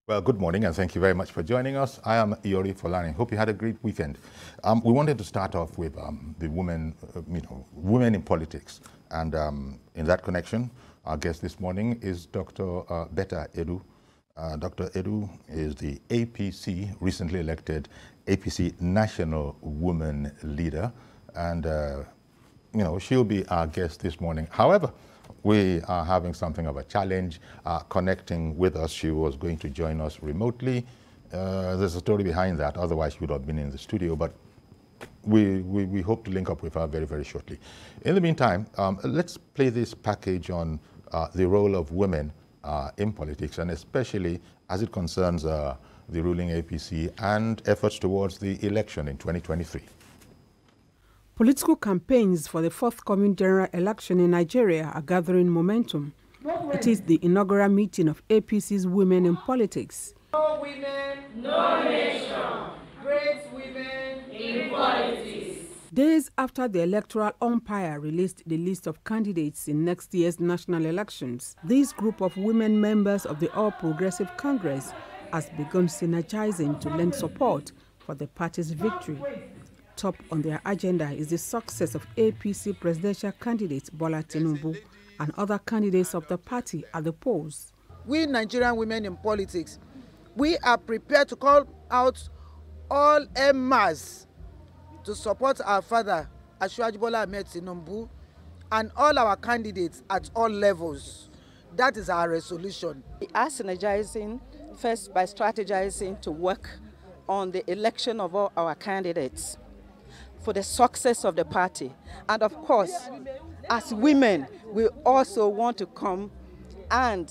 Well, good morning, and thank you very much for joining us. I am Iori Folani. Hope you had a great weekend. We wanted to start off with the women, women in politics. And in that connection, our guest this morning is Dr. Betta Edu. Dr. Edu is the APC, recently elected APC National Women Leader. And, she'll be our guest this morning. However, we are having something of a challenge connecting with us. She was going to join us remotely. There's a story behind that. Otherwise, she would have been in the studio. But we hope to link up with her very, very shortly. In the meantime, let's play this package on the role of women in politics, and especially as it concerns the ruling APC and efforts towards the election in 2023. Political campaigns for the forthcoming general election in Nigeria are gathering momentum. It is the inaugural meeting of APC's Women in Politics. No women, no nation. Great women in politics. Days after the electoral umpire released the list of candidates in next year's national elections, this group of women members of the All Progressive Congress has begun synergizing to lend support for the party's victory. Top on their agenda is the success of APC presidential candidate Bola Tinubu and other candidates of the party at the polls. We Nigerian women in politics, we are prepared to call out all Emmas to support our father, Asiwaju Bola Ahmed Tinubu, and all our candidates at all levels. That is our resolution. We are synergizing first by strategizing to work on the election of all our candidates for the success of the party. And of course, as women, we also want to come and,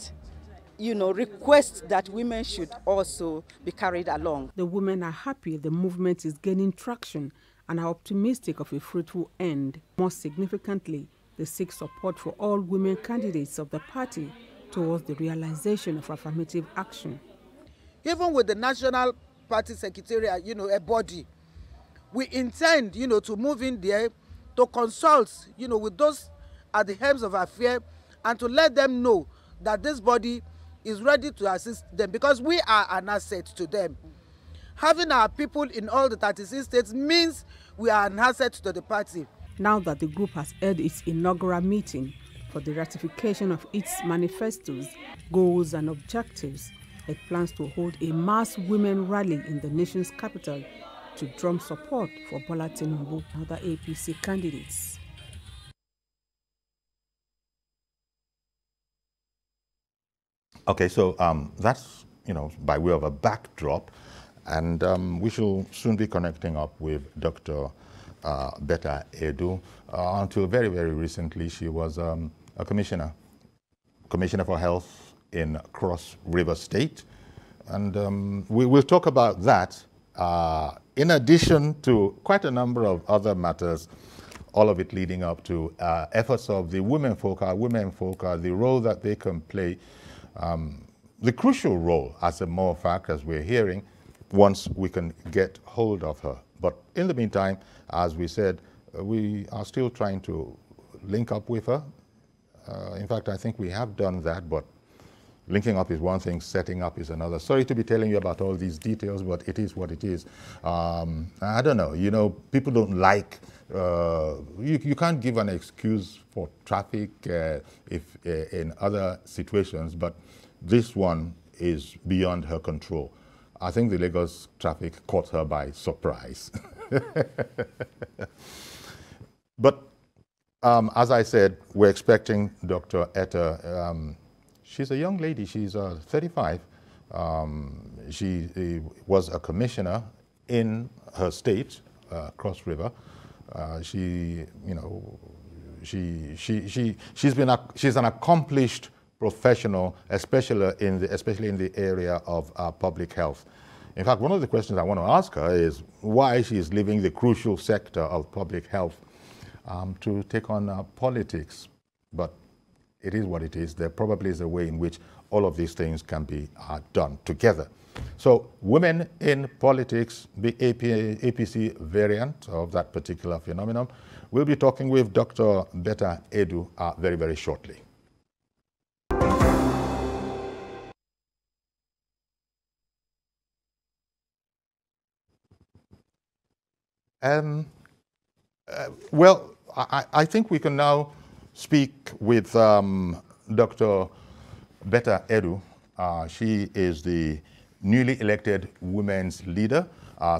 request that women should also be carried along. The women are happy the movement is gaining traction and are optimistic of a fruitful end. More significantly, they seek support for all women candidates of the party towards the realization of affirmative action. Even with the National Party Secretariat, a body, we intend, to move in there to consult, with those at the helms of affairs and to let them know that this body is ready to assist them because we are an asset to them. Having our people in all the 36 states means we are an asset to the party. Now that the group has held its inaugural meeting for the ratification of its manifestos, goals and objectives, it plans to hold a mass women rally in the nation's capital to drum support for Bola Tinubu and other APC candidates. Okay, so that's, by way of a backdrop, and we shall soon be connecting up with Dr. Betta Edu. Until very, very recently, she was a commissioner for health in Cross River State, and we will talk about that in addition to quite a number of other matters, all of it leading up to efforts of the women folk, the role that they can play, the crucial role, as a matter of fact, as we're hearing, once we can get hold of her. But in the meantime, as we said, we are still trying to link up with her. In fact, I think we have done that, but linking up is one thing, setting up is another. Sorry to be telling you about all these details, but it is what it is. I don't know, people don't like, you can't give an excuse for traffic if in other situations, but this one is beyond her control. I think the Lagos traffic caught her by surprise. But as I said, we're expecting Dr. Etta. She's a young lady, she's 35. She was a commissioner in her state, Cross River. She's an accomplished professional, especially in the area of public health. In fact, one of the questions I want to ask her is why she is leaving the crucial sector of public health to take on politics. But it is what it is. There probably is a way in which all of these things can be done together. So women in politics, the APC variant of that particular phenomenon. We'll be talking with Dr. Betta Edu very, very shortly. Well, I think we can now speak with Dr. Betta Edu. She is the newly elected Women's Leader.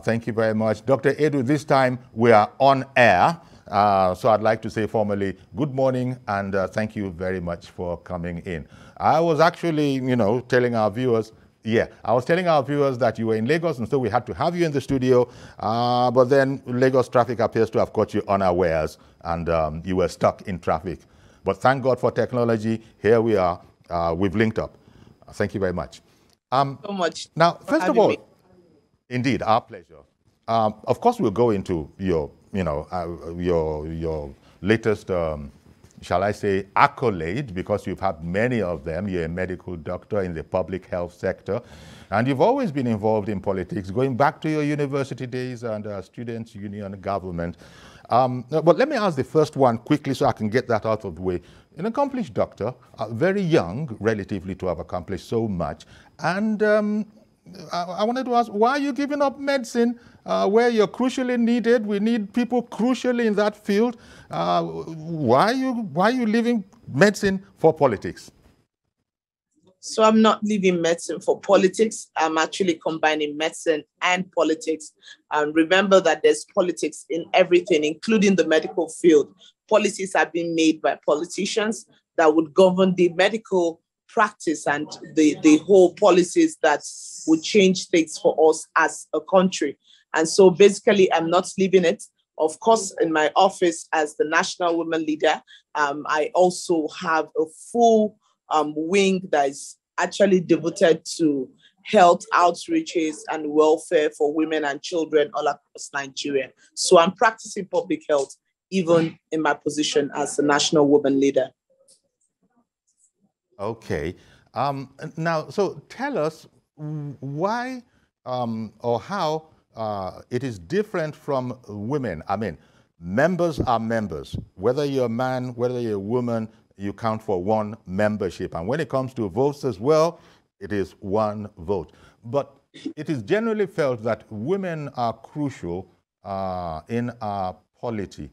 Thank you very much. Dr. Edu, this time we are on air. So I'd like to say formally, good morning and thank you very much for coming in. I was actually, telling our viewers, that you were in Lagos, and so we had to have you in the studio. But then Lagos traffic appears to have caught you unawares, and you were stuck in traffic. But thank God for technology. Here we are. We've linked up. Thank you very much. So much. Now, first of all, indeed, our pleasure. Of course, we'll go into your latest, shall I say, accolade, because you've had many of them. You're a medical doctor in the public health sector, and you've always been involved in politics, going back to your university days and students' union government. But let me ask the first one quickly so I can get that out of the way. An accomplished doctor, very young, relatively, to have accomplished so much, and I wanted to ask, why are you giving up medicine where you're crucially needed? We need people crucially in that field. Why are you leaving medicine for politics? So I'm not leaving medicine for politics. I'm actually combining medicine and politics. And remember that there's politics in everything, including the medical field. Policies are being made by politicians that would govern the medical practice and the whole policies that would change things for us as a country. And so basically, I'm not leaving it. Of course, in my office as the National Women Leader, I also have a full wing that is actually devoted to health outreaches and welfare for women and children all across Nigeria. So I'm practicing public health, even in my position as the National Women Leader. Okay. Now, so tell us why or how it is different from women. I mean, members are members. Whether you're a man, whether you're a woman, you count for one membership. And when it comes to votes as well, it is one vote. But it is generally felt that women are crucial in our polity.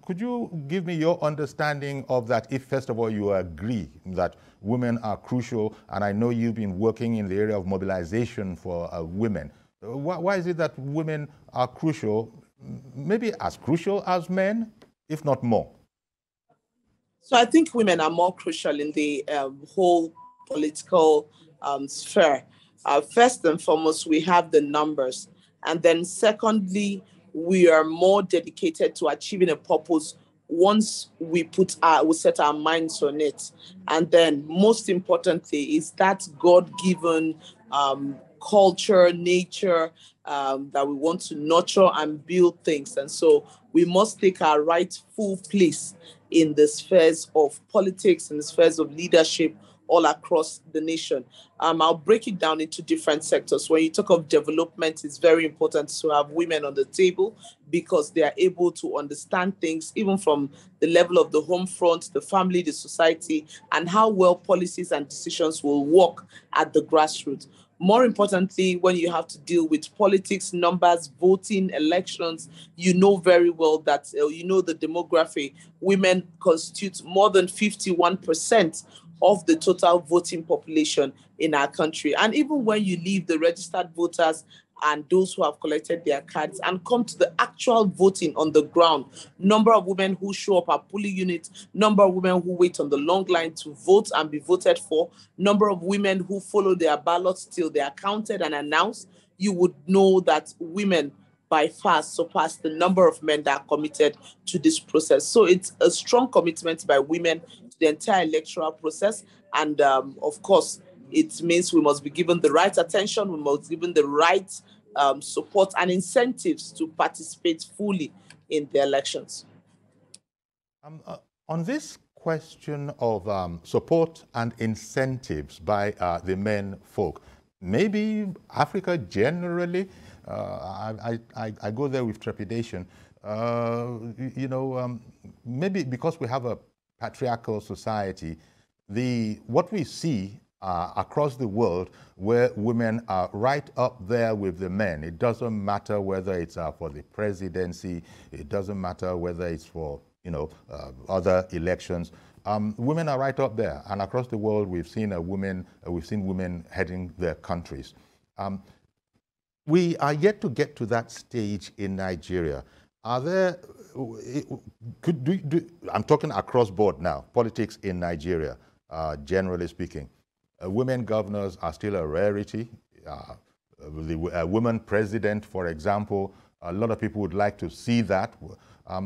Could you give me your understanding of that, if first of all you agree that women are crucial, and I know you've been working in the area of mobilization for women. Why is it that women are crucial, maybe as crucial as men, if not more? So I think women are more crucial in the whole political sphere. First and foremost, we have the numbers. And then secondly, we are more dedicated to achieving a purpose once we set our minds on it. And then most importantly is that God-given culture, nature, that we want to nurture and build things. And so we must take our rightful place in the spheres of politics and the spheres of leadership all across the nation. I'll break it down into different sectors. When you talk of development, it's very important to have women on the table because they are able to understand things, even from the level of the home front, the family, the society, and how well policies and decisions will work at the grassroots. More importantly, when you have to deal with politics, numbers, voting, elections, you know very well that, the demography, women constitute more than 51% of the total voting population in our country. And even when you leave the registered voters and those who have collected their cards and come to the actual voting on the ground, number of women who show up at polling units, number of women who wait on the long line to vote and be voted for, number of women who follow their ballots till they are counted and announced, you would know that women by far surpass the number of men that are committed to this process. So it's a strong commitment by women to the entire electoral process. And of course, it means we must be given the right attention, we must be given the right support and incentives to participate fully in the elections. On this question of support and incentives by the men folk, maybe Africa generally, I go there with trepidation, maybe because we have a patriarchal society, what we see across the world where women are right up there with the men. It doesn't matter whether it's for the presidency, it doesn't matter whether it's for other elections. Women are right up there, and across the world we've seen women heading their countries. We are yet to get to that stage in Nigeria. Are there, I'm talking across board now, politics in Nigeria, generally speaking. Women governors are still a rarity. The woman president, for example, a lot of people would like to see that.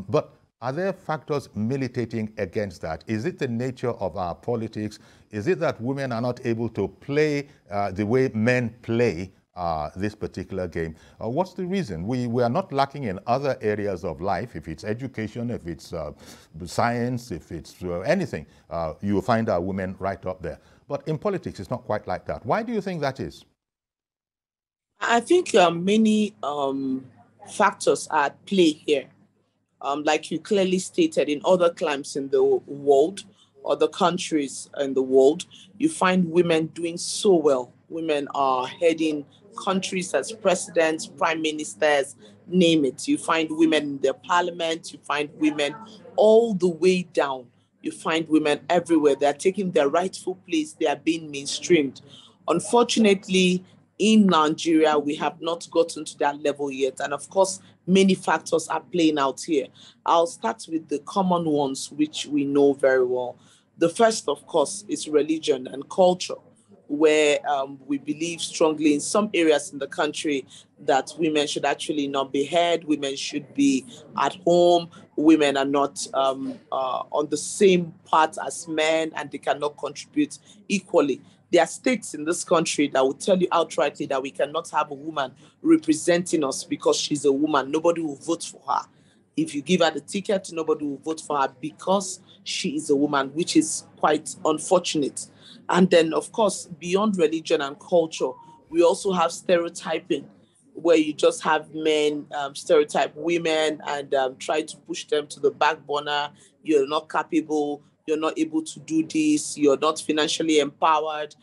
But are there factors militating against that? Is it the nature of our politics? Is it that women are not able to play the way men play this particular game? What's the reason? We are not lacking in other areas of life. If it's education, if it's science, if it's anything, you will find our women right up there. But in politics, it's not quite like that. Why do you think that is? I think many factors are at play here. Like you clearly stated, in other climes in the world, other countries in the world, you find women doing so well. Women are heading countries as presidents, prime ministers, name it. You find women in the parliament, you find women all the way down. You find women everywhere. They're taking their rightful place. They are being mainstreamed. Unfortunately, in Nigeria, we have not gotten to that level yet. And of course, many factors are playing out here. I'll start with the common ones, which we know very well. The first, of course, is religion and culture, where we believe strongly in some areas in the country that women should actually not be heard, women should be at home, women are not on the same path as men, and they cannot contribute equally. There are states in this country that will tell you outrightly that we cannot have a woman representing us because she's a woman. Nobody will vote for her. If you give her the ticket, nobody will vote for her because she is a woman, which is quite unfortunate. And then, of course, beyond religion and culture, we also have stereotyping, where you just have men stereotype women and try to push them to the back burner. You're not capable. You're not able to do this. You're not financially empowered.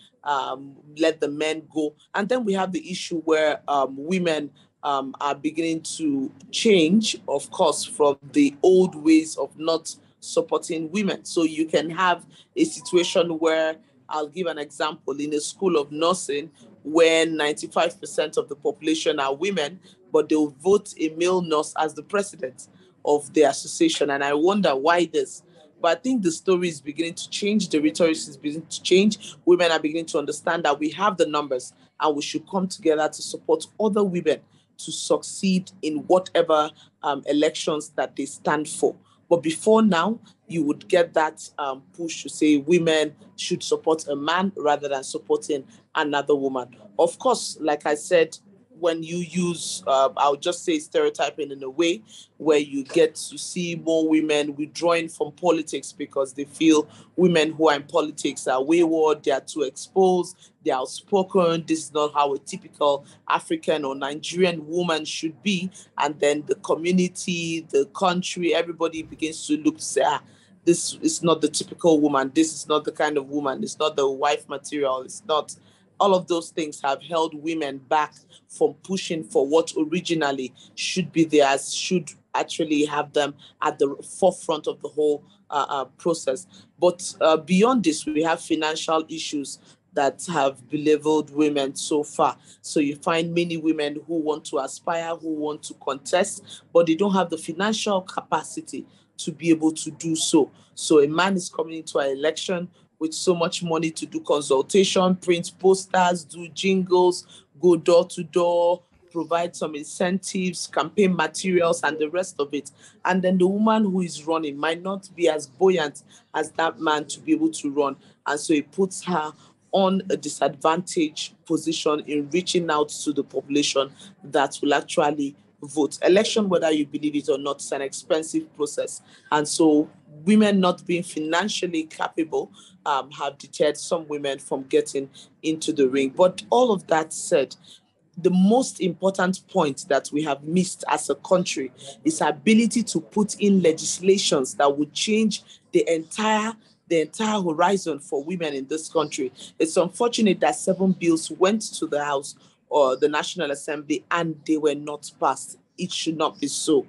Let the men go. And then we have the issue where women are beginning to change, of course, from the old ways of not supporting women. So you can have a situation where, I'll give an example, in a school of nursing, where 95% of the population are women, but they'll vote a male nurse as the president of the association. And I wonder why this. But I think the story is beginning to change. The rhetoric is beginning to change. Women are beginning to understand that we have the numbers and we should come together to support other women to succeed in whatever elections that they stand for. But before now, you would get that push to say women should support a man rather than supporting another woman. Of course, like I said, when you use, I'll just say stereotyping in a way where you get to see more women withdrawing from politics because they feel women who are in politics are wayward, they are too exposed, they are outspoken. This is not how a typical African or Nigerian woman should be. And then the community, the country, everybody begins to look to say, this is not the typical woman. This is not the kind of woman. It's not the wife material. It's not. All of those things have held women back from pushing for what originally should be theirs, should actually have them at the forefront of the whole process. But beyond this, we have financial issues that have beleaguered women so far. So you find many women who want to aspire, who want to contest, but they don't have the financial capacity to be able to do so. So a man is coming into an election with so much money to do consultation, print posters, do jingles, go door to door, provide some incentives, campaign materials, and the rest of it. And then the woman who is running might not be as buoyant as that man to be able to run. And so it puts her on a disadvantaged position in reaching out to the population that will actually vote. Election, whether you believe it or not, is an expensive process. And so women not being financially capable have deterred some women from getting into the ring. But all of that said, the most important point that we have missed as a country is our ability to put in legislations that would change the entire the entire horizon for women in this country. It's unfortunate that 7 bills went to the House or the National Assembly and they were not passed. It should not be so.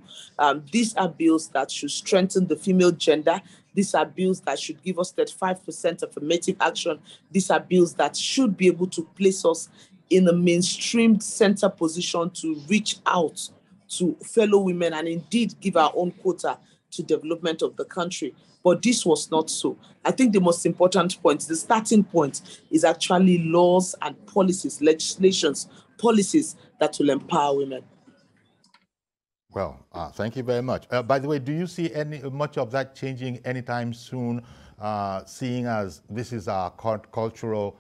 These are bills that should strengthen the female gender. These are bills that should give us 35% affirmative action. These are bills that should be able to place us in a mainstream center position to reach out to fellow women and indeed give our own quota to development of the country. But this was not so. I think the most important point, the starting point, is actually laws and policies, legislations, policies that will empower women. Well, thank you very much. By the way, do you see much of that changing anytime soon, seeing as this is our cultural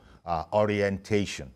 orientation?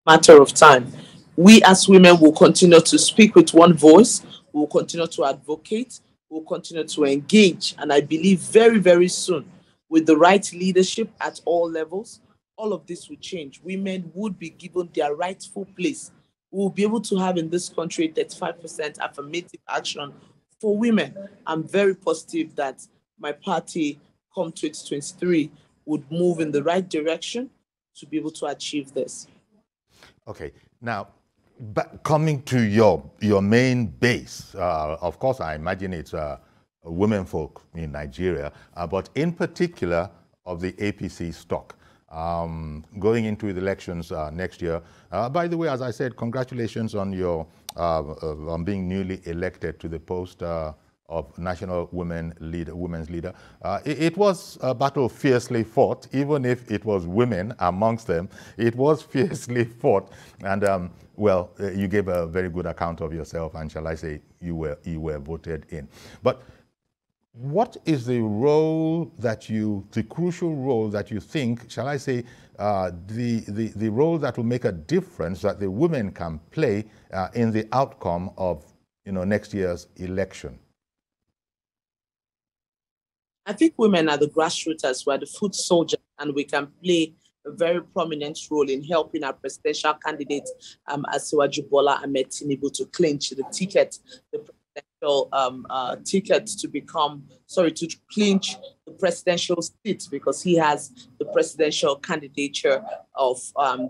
Matter of time. We as women will continue to speak with one voice, we will continue to advocate, we will continue to engage, and I believe very, very soon, with the right leadership at all levels, all of this will change. Women would be given their rightful place. We will be able to have in this country 35% affirmative action for women. I'm very positive that my party, come 2023, would move in the right direction to be able to achieve this. Okay, now, coming to your main base, of course, I imagine it's women folk in Nigeria, but in particular of the APC stock. Going into the elections next year. By the way, as I said, congratulations on your on being newly elected to the post of National Women's Leader. It was a battle fiercely fought, even if it was women amongst them. It was fiercely fought, and well, you gave a very good account of yourself, and shall I say, you were voted in. But what is the role that the crucial role that you think, shall I say, the role that will make a difference that the women can play in the outcome of, next year's election? I think women are the grassroots as well, the foot soldiers, and we can play a very prominent role in helping our presidential candidate, Asiwaju Bola Ahmed Tinubu, to clinch the ticket, the presidential ticket to clinch the presidential seat, because he has the presidential candidature of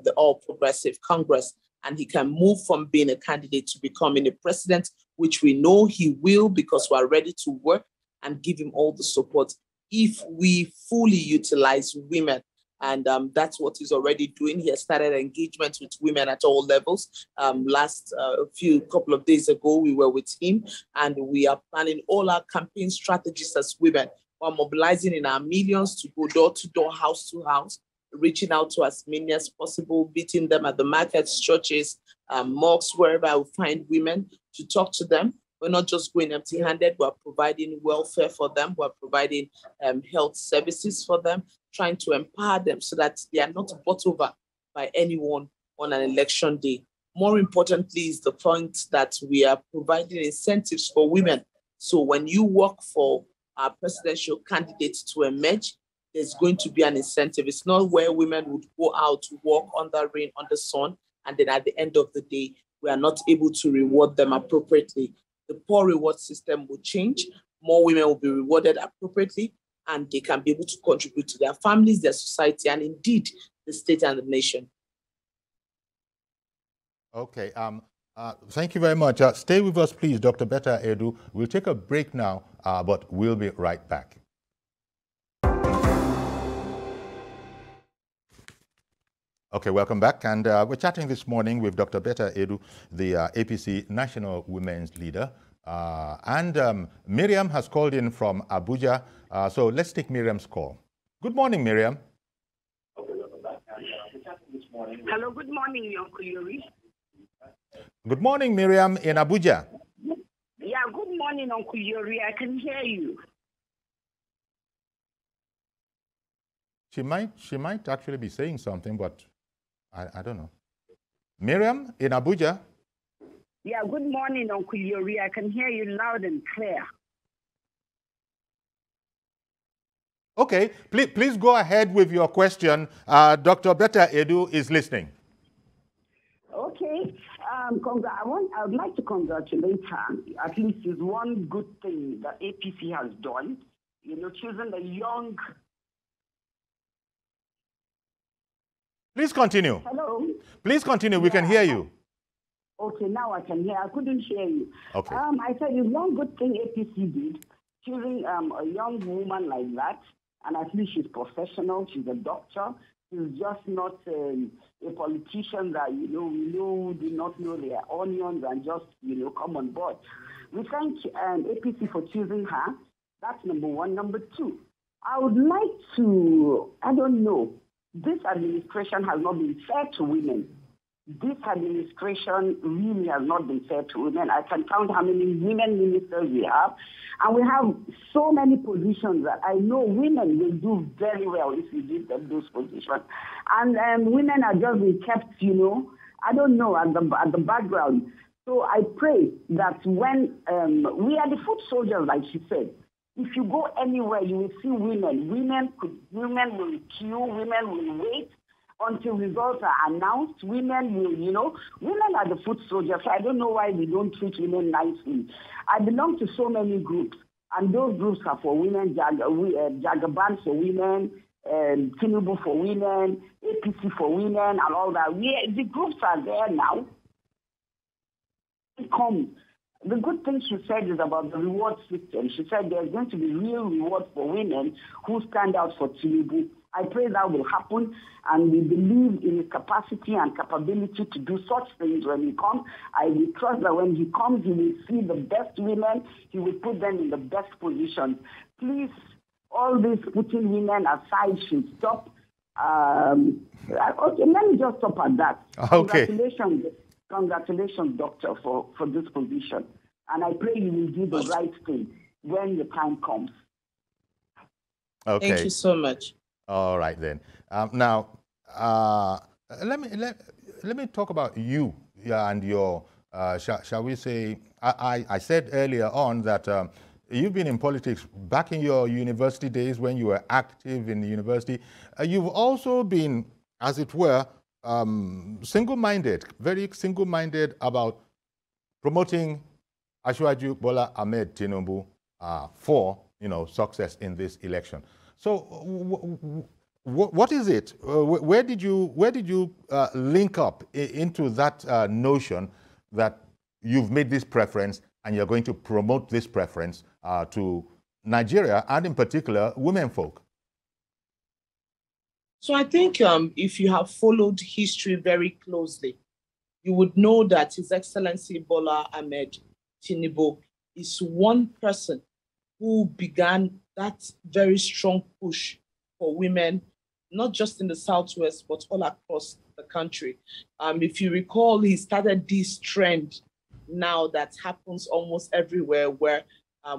the All Progressive Congress, and he can move from being a candidate to becoming a president, which we know he will, because we are ready to work and give him all the support if we fully utilize women. And that's what he's already doing. He has started engagement with women at all levels. Couple of days ago, we were with him, and we are planning all our campaign strategies as women. We're mobilizing in our millions to go door to door, house to house, reaching out to as many as possible, meeting them at the markets, churches, mosques, wherever we find women, to talk to them. We're not just going empty-handed. We're providing welfare for them. We're providing health services for them, trying to empower them so that they are not bought over by anyone on an election day. More importantly is the point that we are providing incentives for women. So when you work for our presidential candidates to emerge, there's going to be an incentive. It's not where women would go out to work under rain, under sun, and then at the end of the day, we are not able to reward them appropriately. The poor reward system will change. More women will be rewarded appropriately, and they can be able to contribute to their families, their society, and indeed the state and the nation. Okay. Thank you very much. Stay with us, please, Dr. Betta Edu. We'll take a break now, but we'll be right back. Okay, welcome back. And we're chatting this morning with Dr. Betta Edu, the APC National Women's Leader. And Miriam has called in from Abuja. So let's take Miriam's call. Good morning, Miriam. Hello, good morning, Uncle Yuri. Good morning, Miriam in Abuja. Yeah, good morning, Uncle Yuri. I can hear you. She might actually be saying something, but I don't know. Miriam in Abuja. Yeah, good morning, Uncle Yuri. I can hear you loud and clear. Okay, please go ahead with your question. Dr. Betta Edu is listening. Okay. I would like to congratulate her. At least it's one good thing that APC has done. Choosing the young. Please continue. Hello. Please continue. We can hear you. Okay, now I can hear. I couldn't hear you. Okay. I said it's one good thing APC did, choosing a young woman like that, and at least she's professional. She's a doctor. She's just not a politician that do not know their onions and just come on board. We thank APC for choosing her. That's number one. Number two, I would like to. I don't know. This administration has not been fair to women. This administration really has not been fair to women. I can count how many women ministers we have. And we have so many positions that I know women will do very well if you give them those positions. And women are just being kept, I don't know, at the background. So I pray that when we are the foot soldiers, like she said, if you go anywhere, you will see women. Women will queue, women will wait until results are announced. Women will, women are the foot soldiers. So I don't know why we don't treat women nicely. I belong to so many groups, and those groups are for women, Jagaban for women, Tinubu for women, APC for women, and all that. The groups are there now. The good thing she said is about the reward system. She said there's going to be real reward for women who stand out for Tinubu. I pray that will happen, and we believe in his capacity and capability to do such things when he comes. I will trust that when he comes, he will see the best women. He will put them in the best position. Please, all this putting women aside should stop. Okay, let me just stop at that. Okay. Congratulations, doctor, for this position. And I pray you will do the right thing when the time comes. Okay. Thank you so much. All right then. Now, let me talk about you and your. Shall we say? I said earlier on that you've been in politics back in your university days when you were active in the university. You've also been, as it were, single-minded, very single-minded about promoting Asiwaju Bola Ahmed Tinubu for success in this election. So, what is it? Where did you link up into that notion that you've made this preference and you're going to promote this preference to Nigeria and, in particular, women folk? So I think if you have followed history very closely, you would know that His Excellency Bola Ahmed Tinubu is one person who began that very strong push for women, not just in the Southwest, but all across the country. If you recall, he started this trend now that happens almost everywhere where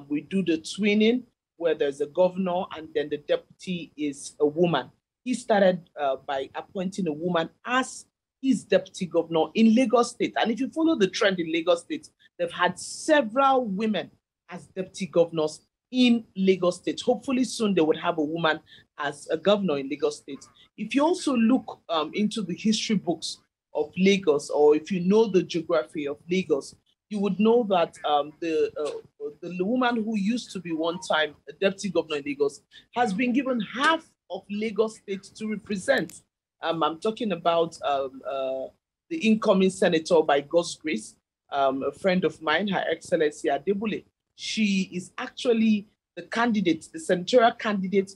we do the twinning, where there's a governor and then the deputy is a woman. He started by appointing a woman as his deputy governor in Lagos State. And if you follow the trend in Lagos State, they've had several women as deputy governors in Lagos State. Hopefully soon they would have a woman as a governor in Lagos State. If you also look into the history books of Lagos, or if you know the geography of Lagos, you would know that the woman who used to be one time a deputy governor in Lagos has been given half of Lagos State to represent. I'm talking about the incoming senator by God's grace, a friend of mine, Her Excellency Adebule. She is actually the candidate, the senatorial candidate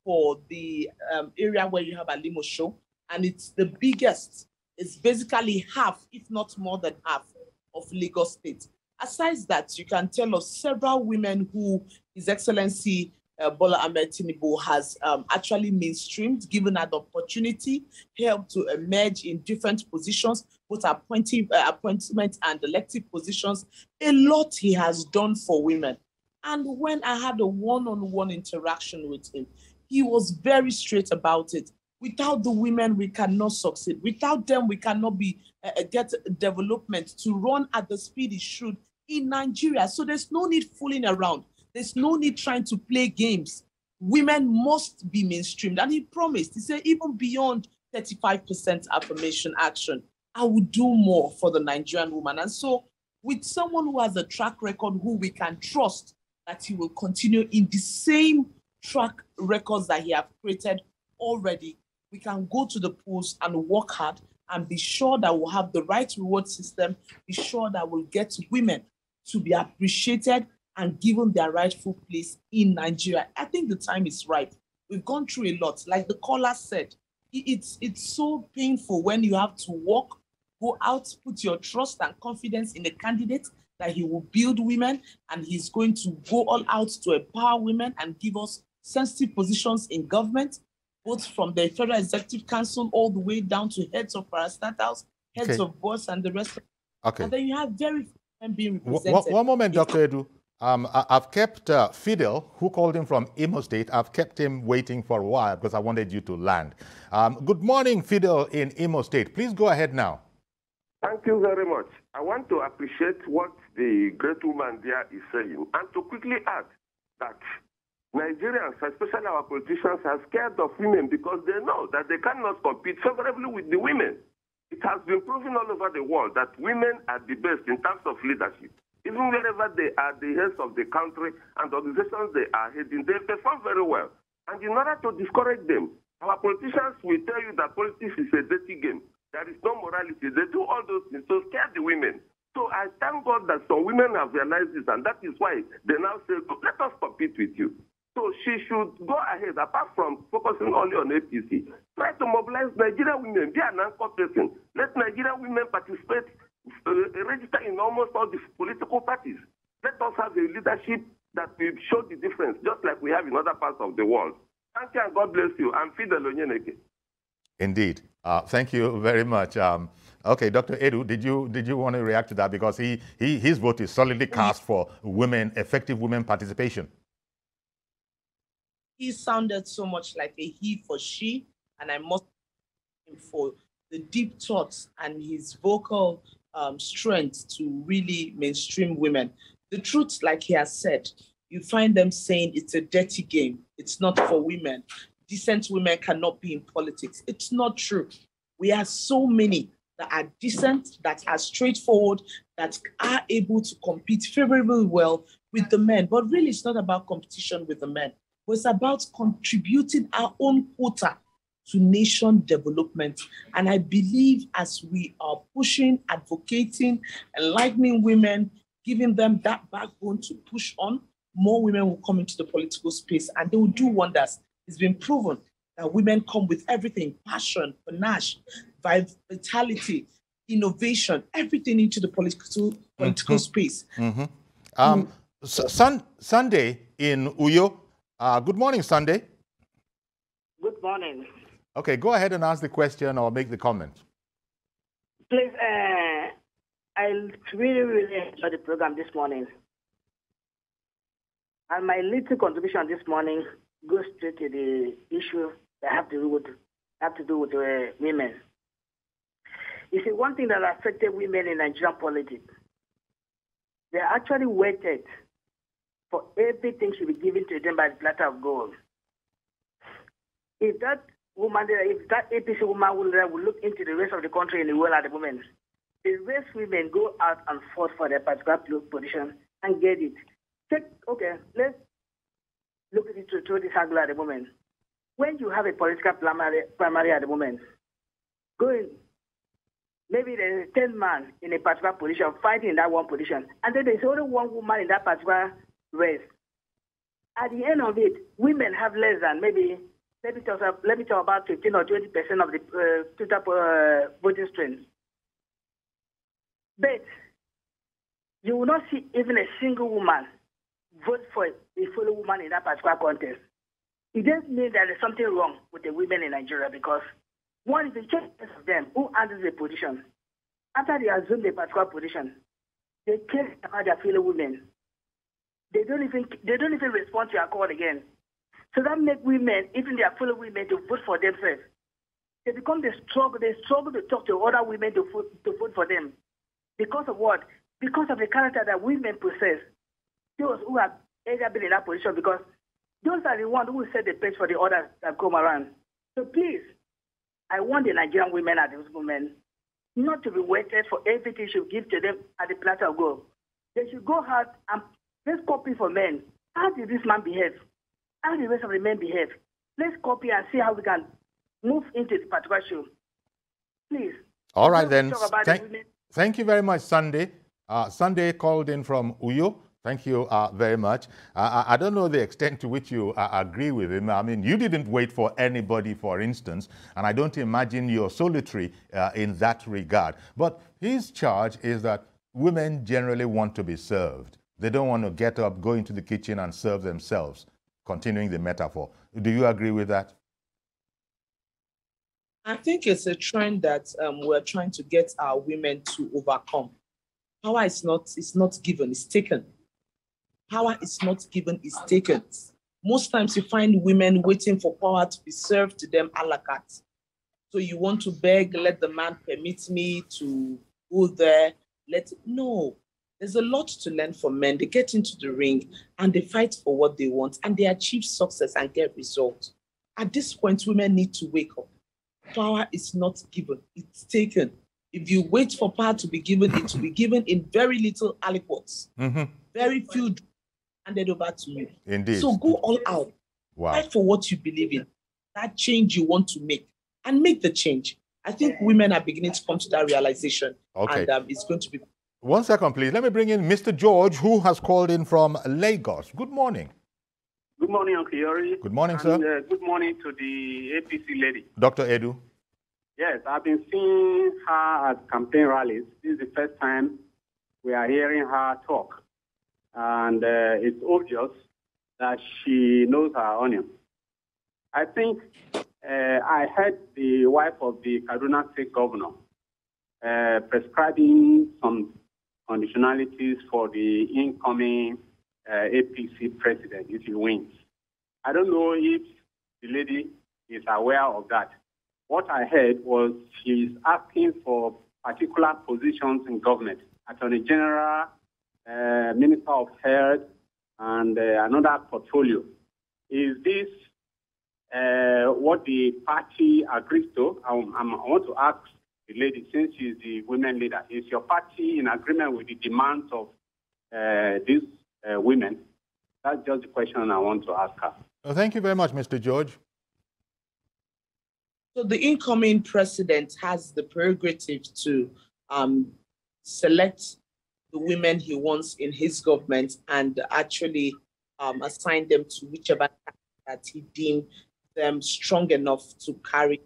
for the area where you have Alimo Show, and it's the biggest. It's basically half, if not more than half, of Lagos State. Aside that, you can tell us several women who His Excellency Bola Ahmed Tinubu has actually mainstreamed, given her the opportunity, helped to emerge in different positions, both appointment and elective positions. A lot he has done for women. And when I had a one-on-one interaction with him, he was very straight about it. Without the women, we cannot succeed. Without them, we cannot get development to run at the speed it should in Nigeria. So there's no need fooling around. There's no need trying to play games. Women must be mainstreamed. And he promised, he said, even beyond 35% affirmation action, I will do more for the Nigerian woman. And so with someone who has a track record, who we can trust that he will continue in the same track records that he has created already, we can go to the polls and work hard and be sure that we'll have the right reward system, be sure that we'll get women to be appreciated and given their rightful place in Nigeria. I think the time is right. We've gone through a lot. Like the caller said, it's so painful when you have to walk, go out, put your trust and confidence in the candidate that he will build women and he's going to go all out to empower women and give us sensitive positions in government, both from the Federal Executive Council all the way down to heads of parastatals, heads of boards and the rest. And then you have very few women being represented. One moment, Dr. Edu. I've kept Fidel, who called him from Imo State. I've kept him waiting for a while because I wanted you to land. Good morning, Fidel in Imo State. Please go ahead now. Thank you very much. I want to appreciate what the great woman there is saying and to quickly add that Nigerians, especially our politicians, are scared of women because they know that they cannot compete favorably with the women. It has been proven all over the world that women are the best in terms of leadership. Even wherever they are the heads of the country and the organizations they are heading, they perform very well. And in order to discourage them, our politicians will tell you that politics is a dirty game. There is no morality. They do all those things to scare the women. So I thank God that some women have realized this, and that is why they now say, let us compete with you. So she should go ahead, apart from focusing only on APC, try to mobilize Nigerian women, be an anchor person. Let Nigerian women participate, register in almost all the political parties. Let us have a leadership that will show the difference, just like we have in other parts of the world. Thank you and God bless you. I'm Fidel Onyeneke. Indeed. Thank you very much. Okay, Dr. Edu, did you want to react to that? Because his vote is solidly cast for women, effective women participation. He sounded so much like a he for she, and I must thank him for the deep thoughts and his vocal strength to really mainstream women. The truth, like he has said, you find them saying it's a dirty game. It's not for women. Decent women cannot be in politics. It's not true. We have so many that are decent, that are straightforward, that are able to compete favorably well with the men. But really, it's not about competition with the men. It's about contributing our own quota to nation development. And I believe as we are pushing, advocating, enlightening women, giving them that backbone to push on, more women will come into the political space and they will do wonders. It's been proven that women come with everything, passion, panache, vitality, innovation, everything into the political space. Sunday in Uyo. Good morning, Sunday. Good morning. Okay, go ahead and ask the question or make the comment. Please, I really, really enjoyed the program this morning. And my little contribution this morning goes straight to the issue that have to do with women. You see, one thing that affected women in Nigerian politics, they actually waited for everything should be given to them by the platter of gold. If that woman, if that APC woman will look into the rest of the country in the world at the moment, the rest women go out and fight for their particular position and get it. Okay, let's look at it through this angle at the moment. When you have a political primary at the moment, maybe there's 10 men in a particular position fighting in that one position, and then there's only one woman in that particular race. At the end of it, women have less than maybe let me talk about 15 or 20% of the total voting strength. But you will not see even a single woman vote for a fellow woman in that particular contest. It doesn't mean that there's something wrong with the women in Nigeria because one is the choice of them who handles the position. After they assume the particular position, they care about their fellow women. They don't even respond to your call again. So that makes women, even their fellow women, to vote for themselves. They struggle to talk to other women to vote for them. Because of what? Because of the character that women possess. Those who have either been in that position, because those are the ones who set the pace for the others that come around. So please, I want the Nigerian women at this moment not to be waited for everything should give to them at the platter of gold. They should go out and let's copy for men. How did this man behave? How did the rest of the men behave? Let's copy and see how we can move into the particular show. Please. All right, then. Thank you very much, Sunday. Sunday called in from Uyo. Thank you very much. I don't know the extent to which you agree with him. I mean, you didn't wait for anybody, for instance, and I don't imagine you're solitary in that regard. But his charge is that women generally want to be served. They don't want to get up, go into the kitchen and serve themselves, continuing the metaphor. Do you agree with that? I think it's a trend that we're trying to get our women to overcome. Power is not given, it's taken. Power is not given, it's taken. Most times you find women waiting for power to be served to them a la carte. So you want to beg, let the man permit me to go there. No, there's a lot to learn from men. They get into the ring and they fight for what they want and they achieve success and get results. At this point, women need to wake up. Power is not given, it's taken. If you wait for power to be given, it will be given in very little aliquots, very few, handed over to you. Indeed. So go all out. Wow. Fight for what you believe in, that change you want to make, and make the change. I think women are beginning to come to that realization. Okay. And it's going to be... 1 second, please. Let me bring in Mr. George, who has called in from Lagos. Good morning. Good morning, Uncle Yori. Good morning, sir. Good morning to the APC lady. Dr. Edu. Yes, I've been seeing her at campaign rallies. This is the first time we are hearing her talk. And it's obvious that she knows her onions. I think I heard the wife of the Kaduna State Governor prescribing some conditionalities for the incoming APC president if he wins. I don't know if the lady is aware of that. What I heard was she's asking for particular positions in government, Attorney General, Minister of Health, and another portfolio. Is this what the party agrees to? I want to ask the lady, since she's the women leader, is your party in agreement with the demands of these women? That's just the question I want to ask her. Well, thank you very much, Mr. George. So the incoming president has the prerogative to select the women he wants in his government and actually assign them to whichever that he deemed them strong enough to carry.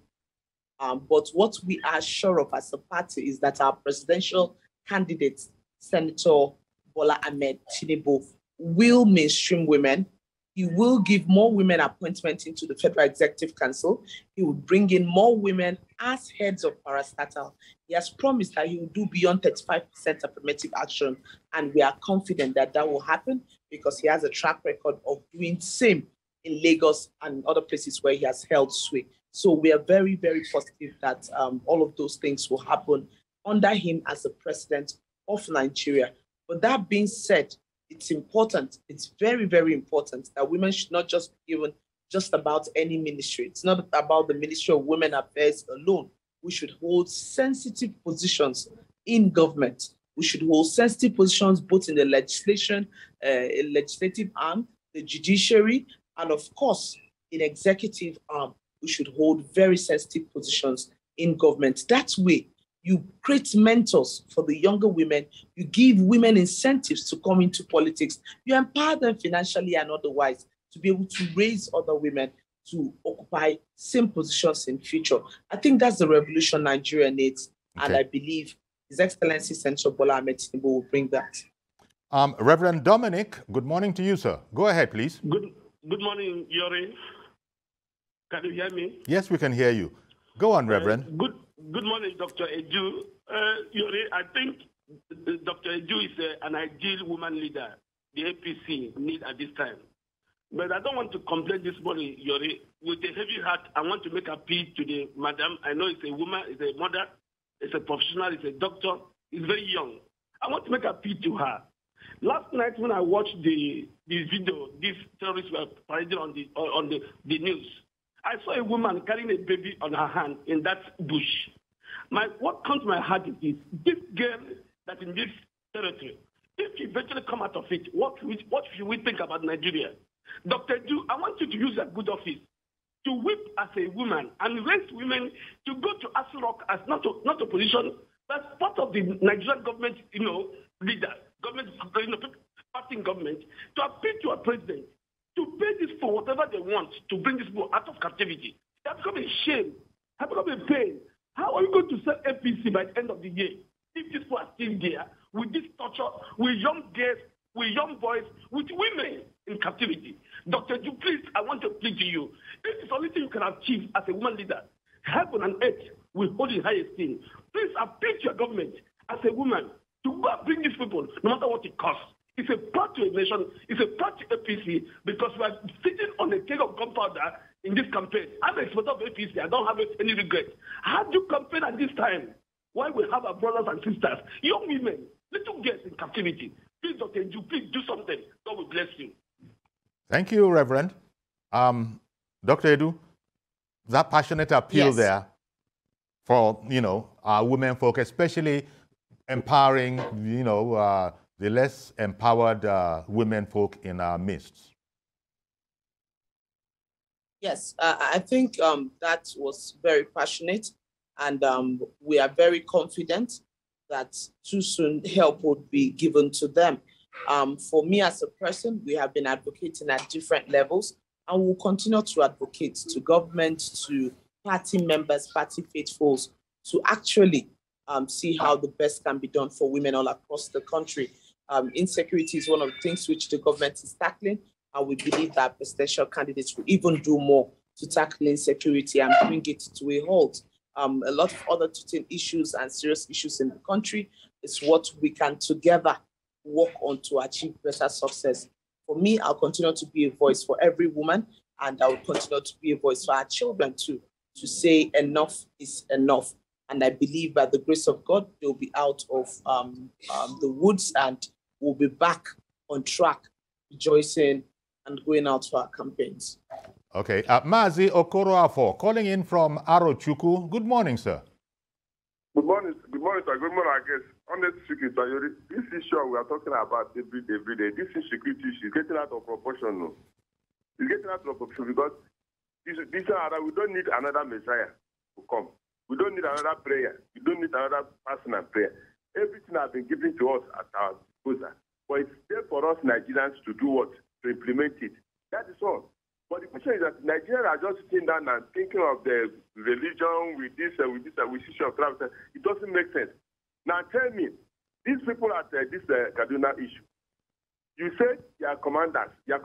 But what we are sure of as a party is that our presidential candidate, Senator Bola Ahmed Tinubu, will mainstream women. He will give more women appointments into the Federal Executive Council. He will bring in more women as heads of parastatal. He has promised that he will do beyond 35% affirmative action, and we are confident that that will happen because he has a track record of doing the same in Lagos and other places where he has held sway. So we are very, very positive that all of those things will happen under him as the president of Nigeria. But that being said, it's important, it's very, very important that women should not just be given just about any ministry. It's not about the Ministry of Women Affairs alone. We should hold sensitive positions in government. We should hold sensitive positions both in the legislation, legislative arm, the judiciary, and of course, in executive arm. We should hold very sensitive positions in government. That way, you create mentors for the younger women. You give women incentives to come into politics. You empower them financially and otherwise to be able to raise other women to occupy same positions in future. I think that's the revolution Nigeria needs. Okay. And I believe His Excellency Senator Bola Ahmed Tinubu will bring that. Reverend Dominic, good morning to you, sir. Go ahead, please. Good morning, Yori. Can you hear me? Yes, we can hear you. Go on, Reverend. Good morning, Dr. Edu. Yori, I think Dr. Edu is an ideal woman leader the APC need at this time. But I don't want to complain this morning, Yori. With a heavy heart, I want to make a plea to the madam. I know it's a woman, it's a mother, it's a professional, it's a doctor, it's very young. I want to make a plea to her. Last night when I watched the video, these terrorists were parading on the news. I saw a woman carrying a baby on her hand in that bush. What comes to my heart is this girl that in this territory, if you eventually come out of it, what should we think about Nigeria? Dr. Edu, I want you to use that good office to whip as a woman and raise women to go to AROCHUKWU as not opposition, but part of the Nigerian government, leader, government, party government, to appeal to a president to pay this for whatever they want to bring this people out of captivity. That's become a shame. That's become a pain. How are you going to sell APC by the end of the year if these people are still there with this torture, with young girls, with young boys, with women in captivity? Dr. Edu, please, I want to plead to you. This is the only thing you can achieve as a woman leader. Heaven and earth will hold you in high esteem. Please appeal to your government as a woman to go and bring these people, no matter what it costs. It's a part to a nation, it's a part to APC, because we are sitting on a cake of gunpowder in this campaign. I'm a supporter of APC, I don't have any regret. How do you campaign at this time? Why we have our brothers and sisters, young women, little girls in captivity? Please, Dr. Edu, please do something. God will bless you. Thank you, Reverend. Dr. Edu, that passionate appeal there for, our women folk, especially empowering, the less empowered women folk in our midst. Yes, I think that was very passionate, and we are very confident that too soon help would be given to them. For me as a person, we have been advocating at different levels, and we'll continue to advocate to government, to party members, party faithfuls, to actually see how the best can be done for women all across the country. Insecurity is one of the things which the government is tackling, and we believe that presidential candidates will even do more to tackle insecurity and bring it to a halt. A lot of other issues and serious issues in the country is what we can together work on to achieve better success. For me, I'll continue to be a voice for every woman, and I will continue to be a voice for our children too, to say enough is enough. And I believe by the grace of God, they'll be out of the woods and we'll be back on track, rejoicing and going out for our campaigns. Okay. Mazi OKOROAFOR, calling in from AROCHUKWU. Good morning, sir. Good morning, sir. Good morning, I guess. Honestly speaking, sir, this issue we are talking about every day, this insecurity issue is getting out of proportion now. It's getting out of proportion because we don't need another Messiah to come. We don't need another prayer. We don't need another personal prayer. Everything has been given to us at our disposal. But it's there for us Nigerians to do what? To implement it. That is all. But the question is that Nigerians are just sitting down and thinking of the religion with this issue of travel. It doesn't make sense. Now tell me, these people at this Kaduna issue, you said their commanders, they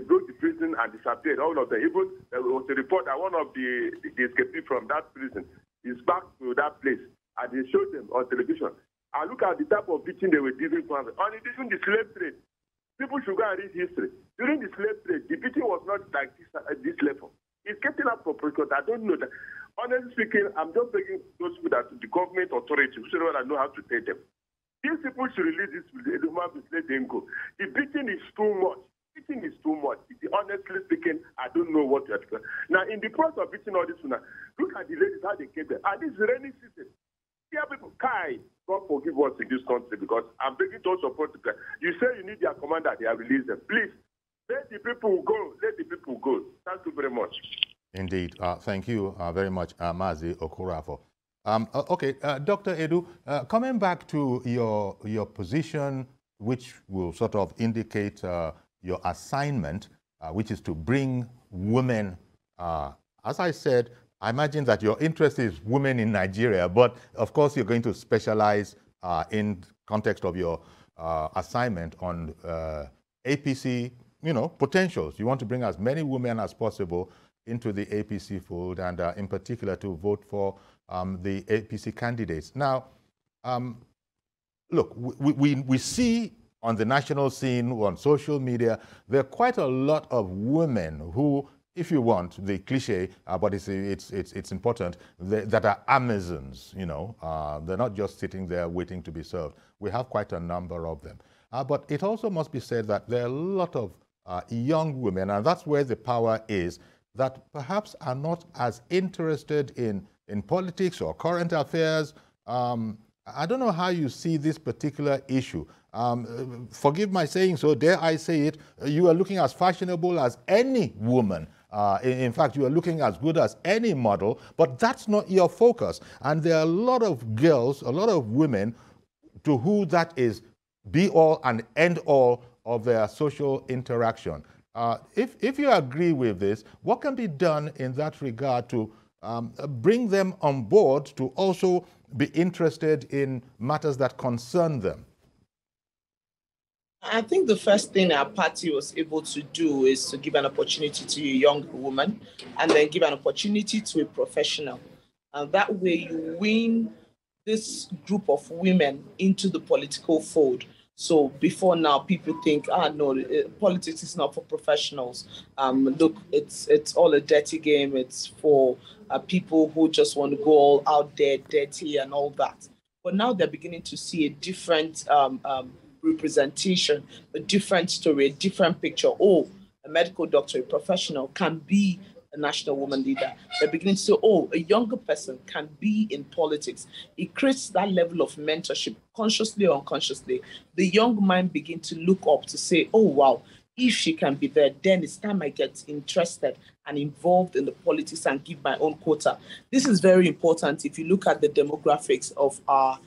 broke the prison and disappeared, all of them. Even there was a report that one of the escapees from that prison is back to that place, and they showed them on television. And look at the type of beating they were giving to them. And even the slave trade, people should go and read history. During the slave trade, the beating was not like this at this level. It's getting up for because I don't know that. Honestly speaking, I'm just begging those people that the government authorities should know how to take them. These people should release this human beings, let them go. The beating is too much. Beating is too much. Honestly speaking, I don't know what to do. Now, in the process of beating all this, look at the ladies, how they came there. And this rainy season, here people, God forgive us in this country because I'm begging to support the guy. You say you need their commander, they have released them. Please, let the people go. Let the people go. Thank you very much. Indeed. Thank you very much, Mazi OKOROAFOR. Okay, Dr. Edu, coming back to your position, which will sort of indicate your assignment, which is to bring women, as I said, I imagine that your interest is women in Nigeria, but of course you're going to specialize in context of your assignment on APC, potentials. You want to bring as many women as possible into the APC fold, and in particular to vote for the APC candidates. Now, look, we see on the national scene, on social media, there are quite a lot of women who, if you want, the cliche, but it's important, that are Amazons, they're not just sitting there waiting to be served. We have quite a number of them. But it also must be said that there are a lot of young women, and that's where the power is, that perhaps are not as interested in in politics or current affairs. I don't know how you see this particular issue. Forgive my saying so, dare I say it, you are looking as fashionable as any woman. In fact, you are looking as good as any model, but that's not your focus. And there are a lot of girls, a lot of women to who that is be all and end all of their social interaction. If you agree with this, what can be done in that regard to bring them on board to also be interested in matters that concern them? I think the first thing our party was able to do is to give an opportunity to a young woman and then give an opportunity to a professional. And that way you win this group of women into the political fold. So before now, people think, no, politics is not for professionals. Look, it's all a dirty game. It's for people who just want to go all out there, dirty and all that. But now they're beginning to see a different representation, a different story, a different picture. Oh, a medical doctor, a professional can be a national woman leader. They're beginning to say, oh, a younger person can be in politics. It creates that level of mentorship, consciously or unconsciously. The young mind begin to look up to say, oh, wow, if she can be there, then it's time I get interested and involved in the politics and give my own quota. This is very important if you look at the demographics of our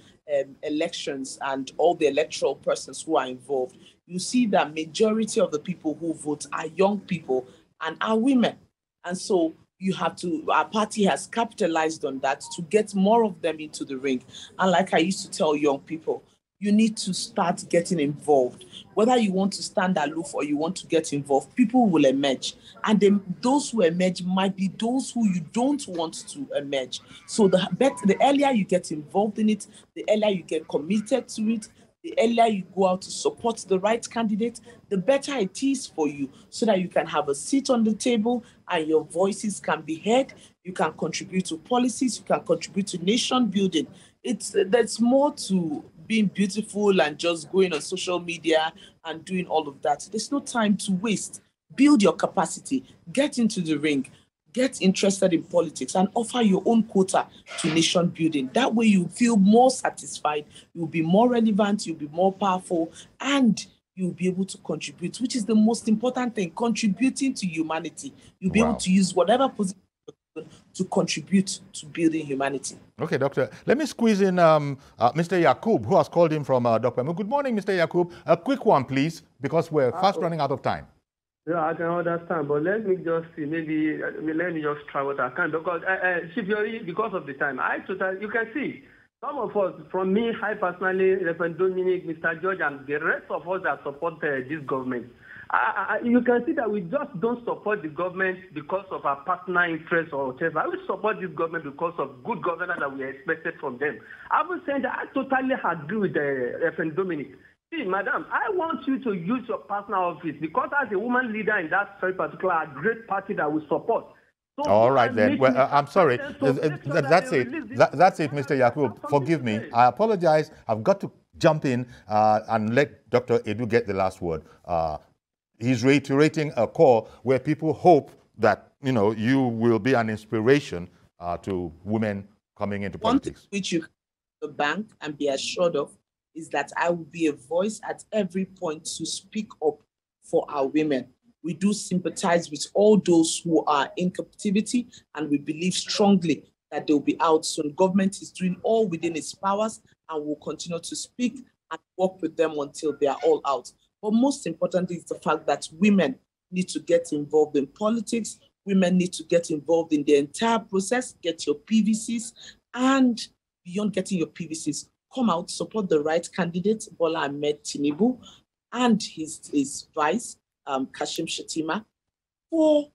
elections and all the electoral persons who are involved. You see that majority of the people who vote are young people and are women. And so you have to, our party has capitalized on that to get more of them into the ring. And like I used to tell young people, you need to start getting involved. Whether you want to stand aloof or you want to get involved, people will emerge. And then those who emerge might be those who you don't want to emerge. So the earlier you get involved in it, the earlier you get committed to it, the earlier you go out to support the right candidate, the better it is for you so that you can have a seat on the table and your voices can be heard. You can contribute to policies, you can contribute to nation building. There's more to being beautiful and just going on social media and doing all of that. There's no time to waste. Build your capacity, get into the ring, get interested in politics and offer your own quota to nation building. That way you feel more satisfied, you'll be more relevant, you'll be more powerful, and you'll be able to contribute, which is the most important thing, contributing to humanity. You'll be able to use whatever position to contribute to building humanity. Okay, Doctor. Let me squeeze in Mr. Yakub, who has called in from Dr. Good morning, Mr. Yakub. A quick one, please, because we're fast running out of time. Yeah, I can understand, but let me just see, maybe let me just try what I can, because because of the time, you can see, some of us, from me, I personally, Reverend Dominic, Mr. George, and the rest of us that support this government, you can see that we just don't support the government because of our personal interests or whatever. We support this government because of good governance that we expected from them. I was saying that I totally agree with Reverend Dominic. See, madam, I want you to use your personal office because as a woman leader in that very particular great party that we support. So all right then. Well, I'm sorry. That's it. That's it, Mr. Yakub. Forgive me. I apologize. I've got to jump in and let Dr. Edu get the last word. He's reiterating a call where people hope that you will be an inspiration to women coming into politics. Which you can the bank and be assured of is that I will be a voice at every point to speak up for our women. We do sympathize with all those who are in captivity, and we believe strongly that they'll be out soon. Government is doing all within its powers and will continue to speak and work with them until they are all out. But most importantly is the fact that women need to get involved in politics. Women need to get involved in the entire process, get your PVCs, and beyond getting your PVCs, come out, support the right candidate, Bola Ahmed Tinubu, and his vice, Kashim Shettima, for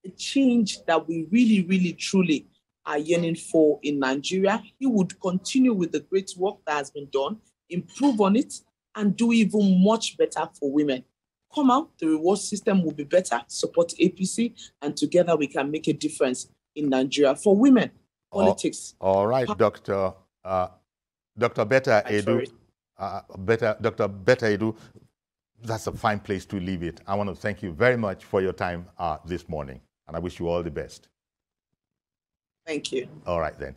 a change that we really, really, truly are yearning for in Nigeria. He would continue with the great work that has been done, improve on it, and do even much better for women. Come out, the reward system will be better, support APC, and together we can make a difference in Nigeria for women. Politics. All right, Dr. Betta Edu. Dr. Betta Edu, that's a fine place to leave it. I want to thank you very much for your time this morning, and I wish you all the best. Thank you. All right then.